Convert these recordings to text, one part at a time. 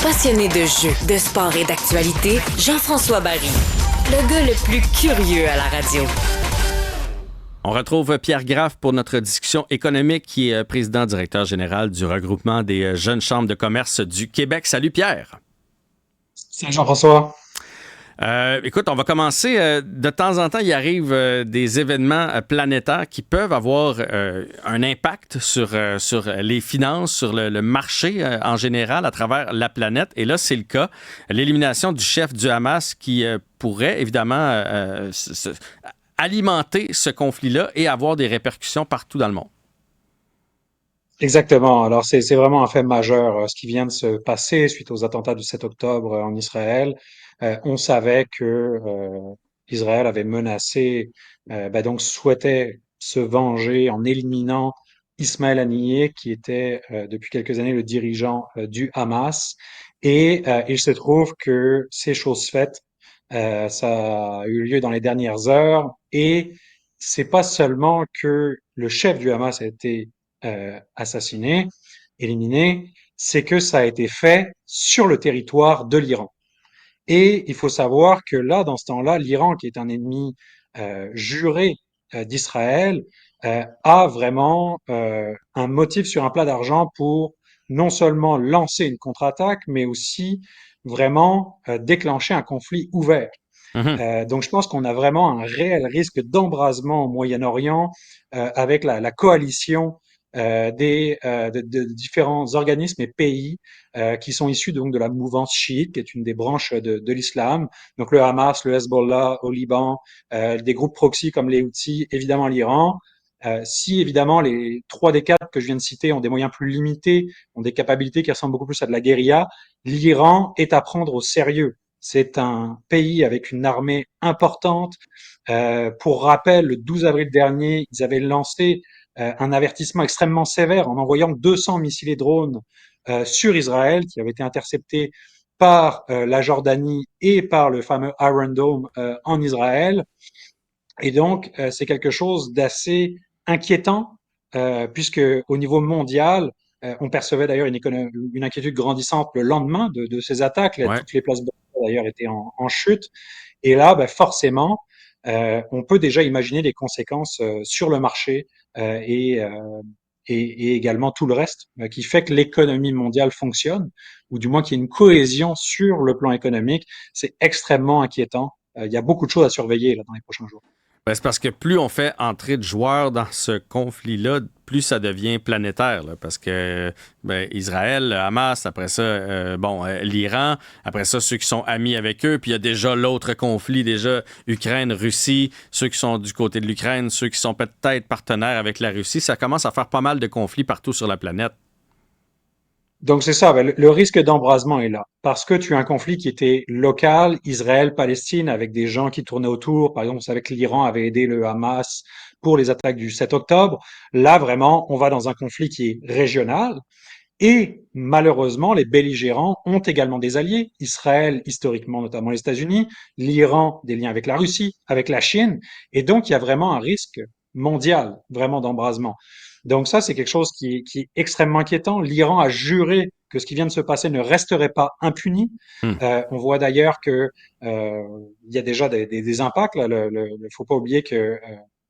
Passionné de jeux, de sport et d'actualité, Jean-François Barry. Le gars le plus curieux à la radio. On retrouve Pierre Graff pour notre discussion économique, qui est président-directeur général du regroupement des jeunes chambres de commerce du Québec. Salut Pierre. Salut Jean-François. Écoute, on va commencer. De temps en temps, il arrive des événements planétaires qui peuvent avoir un impact sur les finances, sur le marché en général à travers la planète. Et là, c'est le cas. L'élimination du chef du Hamas qui pourrait évidemment alimenter ce conflit-là et avoir des répercussions partout dans le monde. Exactement. Alors, c'est vraiment un fait majeur, ce qui vient de se passer suite aux attentats du 7 octobre en Israël. On savait que Israël avait menacé, donc souhaitait se venger en éliminant Ismaël Haniyeh, qui était depuis quelques années le dirigeant du Hamas. Et il se trouve que ces choses faites, ça a eu lieu dans les dernières heures. Et c'est pas seulement que le chef du Hamas a été assassiné, éliminé, c'est que ça a été fait sur le territoire de l'Iran. Et il faut savoir que là, dans ce temps-là, l'Iran, qui est un ennemi juré d'Israël, a vraiment un motif sur un plat d'argent pour non seulement lancer une contre-attaque, mais aussi vraiment déclencher un conflit ouvert. Mm-hmm. Donc je pense qu'on a vraiment un réel risque d'embrasement au Moyen-Orient avec la coalition de différents organismes et pays qui sont issus donc de la mouvance chiite, qui est une des branches de l'islam. Donc le Hamas, le Hezbollah au Liban, des groupes proxy comme les Houthis, évidemment l'Iran. Si évidemment les 3 des 4 que je viens de citer ont des moyens plus limités, ont des capacités qui ressemblent beaucoup plus à de la guérilla, l'Iran est à prendre au sérieux. C'est un pays avec une armée importante. Pour rappel, le 12 avril dernier, ils avaient lancé un avertissement extrêmement sévère en envoyant 200 missiles et drones sur Israël, qui avaient été interceptés par la Jordanie et par le fameux Iron Dome en Israël. Et donc, c'est quelque chose d'assez inquiétant, puisque au niveau mondial, on percevait d'ailleurs une inquiétude grandissante le lendemain de ces attaques. Ouais. Toutes les places boursières d'ailleurs étaient en chute. Et là, forcément, on peut déjà imaginer des conséquences sur le marché et également tout le reste, qui fait que l'économie mondiale fonctionne, ou du moins qu'il y ait une cohésion sur le plan économique. C'est extrêmement inquiétant. Il y a beaucoup de choses à surveiller là, dans les prochains jours. Ben, c'est parce que plus on fait entrer de joueurs dans ce conflit-là, plus ça devient planétaire. Là, parce que Israël, Hamas, après ça, l'Iran, après ça, ceux qui sont amis avec eux, puis il y a déjà l'autre conflit, déjà Ukraine, Russie, ceux qui sont du côté de l'Ukraine, ceux qui sont peut-être partenaires avec la Russie, ça commence à faire pas mal de conflits partout sur la planète. Donc c'est ça, le risque d'embrasement est là. Parce que tu as un conflit qui était local, Israël-Palestine, avec des gens qui tournaient autour. Par exemple, on savait que l'Iran avait aidé le Hamas pour les attaques du 7 octobre. Là, vraiment, on va dans un conflit qui est régional. Et malheureusement, les belligérants ont également des alliés. Israël, historiquement, notamment les États-Unis, l'Iran, des liens avec la Russie, avec la Chine. Et donc, il y a vraiment un risque mondial, vraiment d'embrasement. Donc ça, c'est quelque chose qui est extrêmement inquiétant. L'Iran a juré que ce qui vient de se passer ne resterait pas impuni. On voit d'ailleurs que il y a déjà des impacts. Là. Faut pas oublier que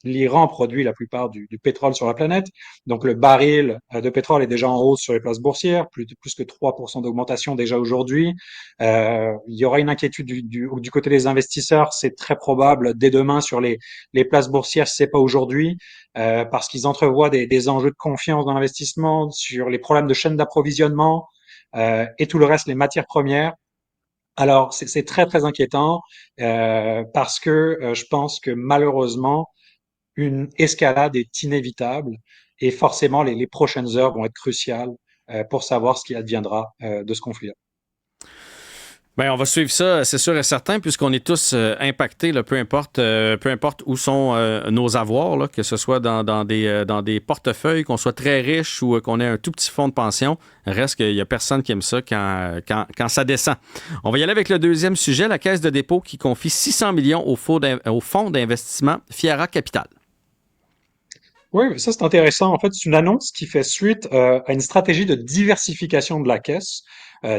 l'Iran produit la plupart du pétrole sur la planète. Donc le baril de pétrole est déjà en hausse sur les places boursières, plus que 3% d'augmentation déjà aujourd'hui. Il y aura une inquiétude du côté des investisseurs, c'est très probable dès demain sur les places boursières, si c'est pas aujourd'hui, parce qu'ils entrevoient des enjeux de confiance dans l'investissement, sur les problèmes de chaîne d'approvisionnement et tout le reste, les matières premières. Alors c'est très très inquiétant parce que je pense que malheureusement une escalade est inévitable et forcément les prochaines heures vont être cruciales pour savoir ce qui adviendra de ce conflit-là. Bien, on va suivre ça, c'est sûr et certain, puisqu'on est tous impactés, là, peu importe où sont nos avoirs, là, que ce soit dans des portefeuilles, qu'on soit très riche ou qu'on ait un tout petit fonds de pension. Reste qu'il n'y a personne qui aime ça quand ça descend. On va y aller avec le deuxième sujet, la Caisse de dépôt qui confie 600 millions au fonds d'investissement Fiera Capital. Oui, ça c'est intéressant. En fait, c'est une annonce qui fait suite à une stratégie de diversification de la caisse.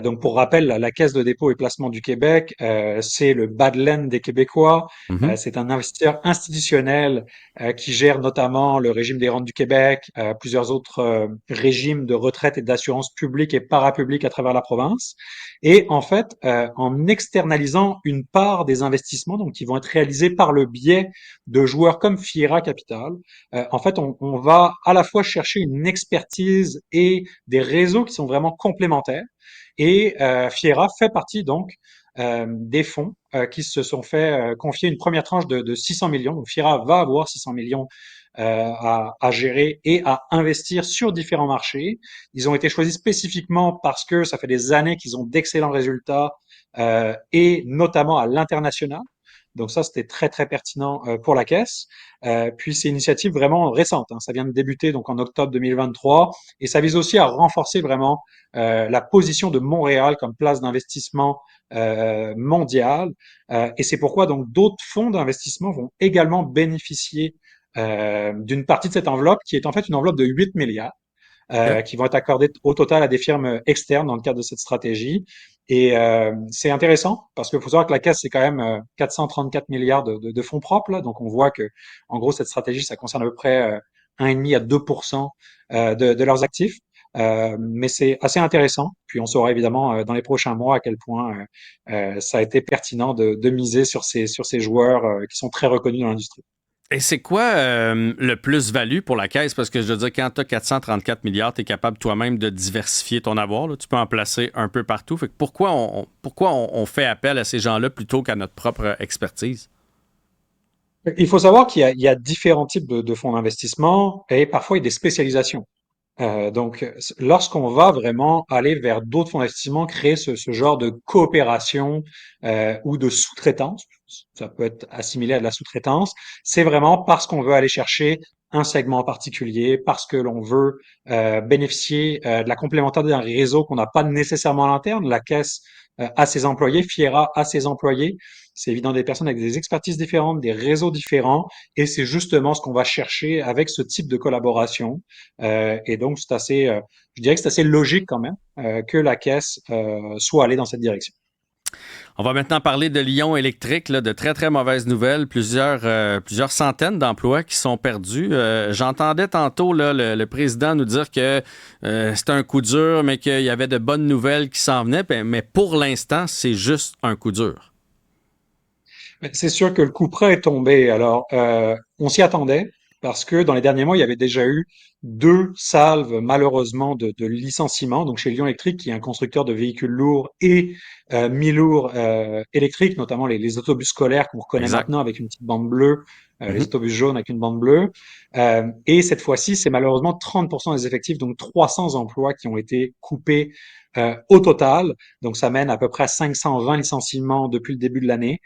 Donc, pour rappel, la Caisse de dépôt et placement du Québec, c'est le bas de laine des Québécois. Mhm. C'est un investisseur institutionnel qui gère notamment le régime des rentes du Québec, plusieurs autres régimes de retraite et d'assurance publique et parapublique à travers la province. Et en fait, en externalisant une part des investissements, donc qui vont être réalisés par le biais de joueurs comme Fiera Capital, en fait, on va à la fois chercher une expertise et des réseaux qui sont vraiment complémentaires. Et Fiera fait partie donc des fonds qui se sont fait confier une première tranche de 600 millions. Donc Fiera va avoir 600 millions à gérer et à investir sur différents marchés. Ils ont été choisis spécifiquement parce que ça fait des années qu'ils ont d'excellents résultats et notamment à l'international. Donc ça, c'était très très pertinent pour la caisse. Puis c'est une initiative vraiment récente, hein. Ça vient de débuter donc en octobre 2023 et ça vise aussi à renforcer vraiment la position de Montréal comme place d'investissement mondiale. Et c'est pourquoi donc d'autres fonds d'investissement vont également bénéficier d'une partie de cette enveloppe qui est en fait une enveloppe de 8 milliards OK. qui vont être accordés au total à des firmes externes dans le cadre de cette stratégie. Et c'est intéressant parce qu'il faut savoir que la Caisse, c'est quand même 434 milliards de fonds propres. Là. Donc on voit que, en gros, cette stratégie, ça concerne à peu près 1,5 à 2% de leurs actifs. Mais c'est assez intéressant. Puis on saura évidemment dans les prochains mois à quel point ça a été pertinent de miser sur ces joueurs qui sont très reconnus dans l'industrie. Et c'est quoi le plus-value pour la caisse? Parce que je veux dire, quand tu as 434 milliards, tu es capable toi-même de diversifier ton avoir. Là. Tu peux en placer un peu partout. Fait que pourquoi on fait appel à ces gens-là plutôt qu'à notre propre expertise? Il faut savoir qu'il y a différents types de fonds d'investissement et parfois il y a des spécialisations. Lorsqu'on va vraiment aller vers d'autres fonds d'investissement, créer ce genre de coopération ou de sous-traitance, ça peut être assimilé à de la sous-traitance, c'est vraiment parce qu'on veut aller chercher un segment en particulier, parce que l'on veut bénéficier de la complémentarité d'un réseau qu'on n'a pas nécessairement à l'interne. La caisse a ses employés, Fiera a ses employés. C'est évident des personnes avec des expertises différentes, des réseaux différents, et c'est justement ce qu'on va chercher avec ce type de collaboration. Et donc, je dirais que c'est assez logique quand même que la caisse soit allée dans cette direction. On va maintenant parler de Lyon Électrique, là, de très, très mauvaises nouvelles. Plusieurs centaines d'emplois qui sont perdus. J'entendais tantôt là, le président nous dire que c'était un coup dur, mais qu'il y avait de bonnes nouvelles qui s'en venaient. Mais pour l'instant, c'est juste un coup dur. Mais c'est sûr que le coup près est tombé. Alors, on s'y attendait parce que dans les derniers mois, il y avait déjà eu deux salves malheureusement de licenciements. Donc chez Lyon Électrique, qui est un constructeur de véhicules lourds et mi-lourds électriques, notamment les autobus scolaires qu'on reconnaît Exact. maintenant avec une petite bande bleue, les Mhm. autobus jaunes avec une bande bleue. Et cette fois-ci, c'est malheureusement 30% des effectifs, donc 300 emplois qui ont été coupés au total. Donc ça mène à peu près à 520 licenciements depuis le début de l'année.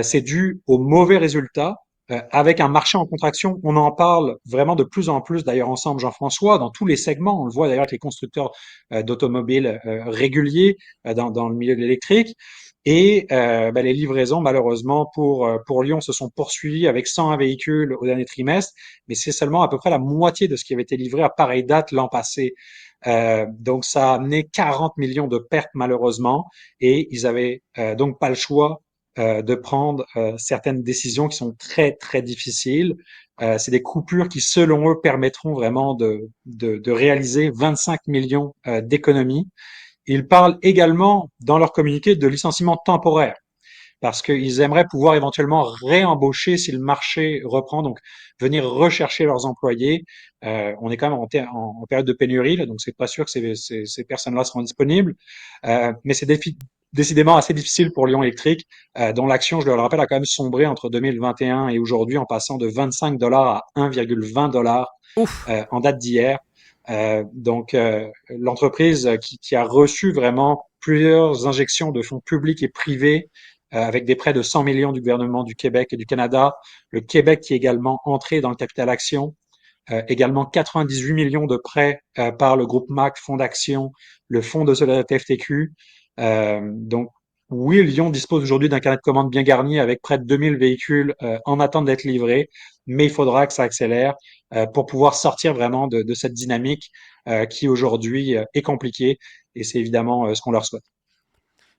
C'est dû aux mauvais résultats. Avec un marché en contraction, on en parle vraiment de plus en plus d'ailleurs ensemble, Jean-François, dans tous les segments. On le voit d'ailleurs avec les constructeurs d'automobiles réguliers dans le milieu de l'électrique. Et les livraisons, malheureusement, pour Lyon se sont poursuivies avec 101 véhicules au dernier trimestre, mais c'est seulement à peu près la moitié de ce qui avait été livré à pareille date l'an passé. Donc ça a amené 40 millions de pertes malheureusement, et ils avaient donc pas le choix de prendre certaines décisions qui sont très très difficiles. C'est des coupures qui, selon eux, permettront vraiment de réaliser 25 millions d'économies. Ils parlent également dans leur communiqué de licenciements temporaires parce qu'ils aimeraient pouvoir éventuellement réembaucher si le marché reprend, donc venir rechercher leurs employés. On est quand même en période de pénurie, là, donc c'est pas sûr que ces personnes-là seront disponibles. Mais c'est décidément assez difficile pour Lyon Électrique, dont l'action, je le rappelle, a quand même sombré entre 2021 et aujourd'hui en passant de 25 $ à 1,20 $ Ouf! en date d'hier. L'entreprise qui a reçu vraiment plusieurs injections de fonds publics et privés avec des prêts de 100 millions du gouvernement du Québec et du Canada, le Québec qui est également entré dans le capital action, également 98 millions de prêts par le groupe MAC, Fonds d'action, le Fonds de solidarité FTQ. Donc, Oui, Lyon dispose aujourd'hui d'un carnet de commandes bien garni avec près de 2000 véhicules en attente d'être livrés, mais il faudra que ça accélère pour pouvoir sortir vraiment de cette dynamique qui aujourd'hui est compliquée et c'est évidemment ce qu'on leur souhaite.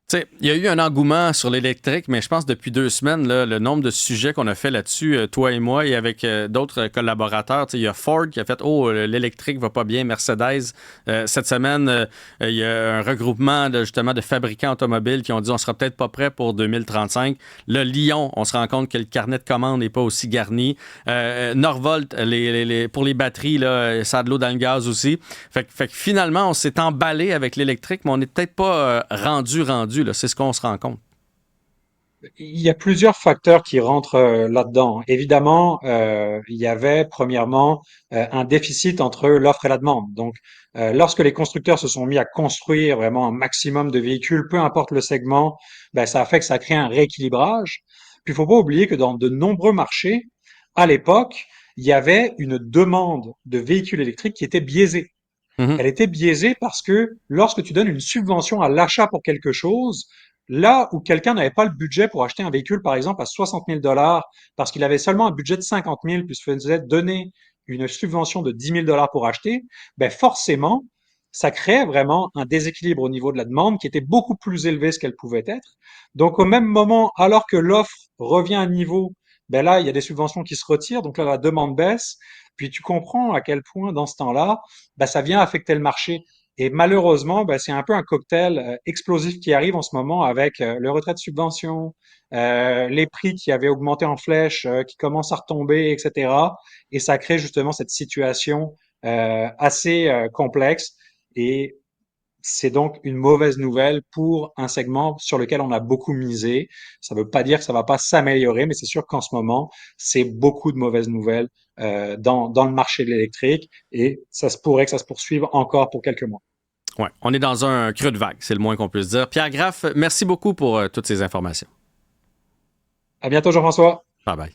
Tu sais, il y a eu un engouement sur l'électrique, mais je pense depuis 2 semaines, là, le nombre de sujets qu'on a fait là-dessus, toi et moi, et avec d'autres collaborateurs, tu sais, il y a Ford qui a fait « Oh, l'électrique va pas bien, Mercedes. Cette semaine, il y a un regroupement justement de fabricants automobiles qui ont dit « On sera peut-être pas prêt pour 2035. » Le Lyon, on se rend compte que le carnet de commandes n'est pas aussi garni. Norvolt, pour les batteries, là, ça a de l'eau dans le gaz aussi. Fait que finalement, on s'est emballé avec l'électrique, mais on n'est peut-être pas rendu. Là, c'est ce qu'on se rend compte. Il y a plusieurs facteurs qui rentrent là-dedans. Évidemment, il y avait premièrement un déficit entre l'offre et la demande. Donc, lorsque les constructeurs se sont mis à construire vraiment un maximum de véhicules, peu importe le segment, ben, ça a fait que ça a créé un rééquilibrage. Puis, il faut pas oublier que dans de nombreux marchés, à l'époque, il y avait une demande de véhicules électriques qui était biaisée. Mhm. Elle était biaisée parce que lorsque tu donnes une subvention à l'achat pour quelque chose, là où quelqu'un n'avait pas le budget pour acheter un véhicule, par exemple, à 60 000 dollars, parce qu'il avait seulement un budget de 50 000, puis se faisait donner une subvention de 10 000 dollars pour acheter, ben forcément, ça créait vraiment un déséquilibre au niveau de la demande qui était beaucoup plus élevé ce qu'elle pouvait être. Donc, au même moment, alors que l'offre revient à un niveau, ben là, il y a des subventions qui se retirent, donc là, la demande baisse. Puis tu comprends à quel point, dans ce temps-là, bah, ça vient affecter le marché. Et malheureusement, bah, c'est un peu un cocktail explosif qui arrive en ce moment avec le retrait de subventions, les prix qui avaient augmenté en flèche, qui commencent à retomber, etc. Et ça crée justement cette situation assez complexe. Et c'est donc une mauvaise nouvelle pour un segment sur lequel on a beaucoup misé. Ça ne veut pas dire que ça va pas s'améliorer, mais c'est sûr qu'en ce moment, c'est beaucoup de mauvaises nouvelles dans le marché de l'électrique et ça se pourrait que ça se poursuive encore pour quelques mois. Ouais, on est dans un creux de vague, c'est le moins qu'on puisse dire. Pierre Graff, merci beaucoup pour toutes ces informations. À bientôt, Jean-François. Bye bye.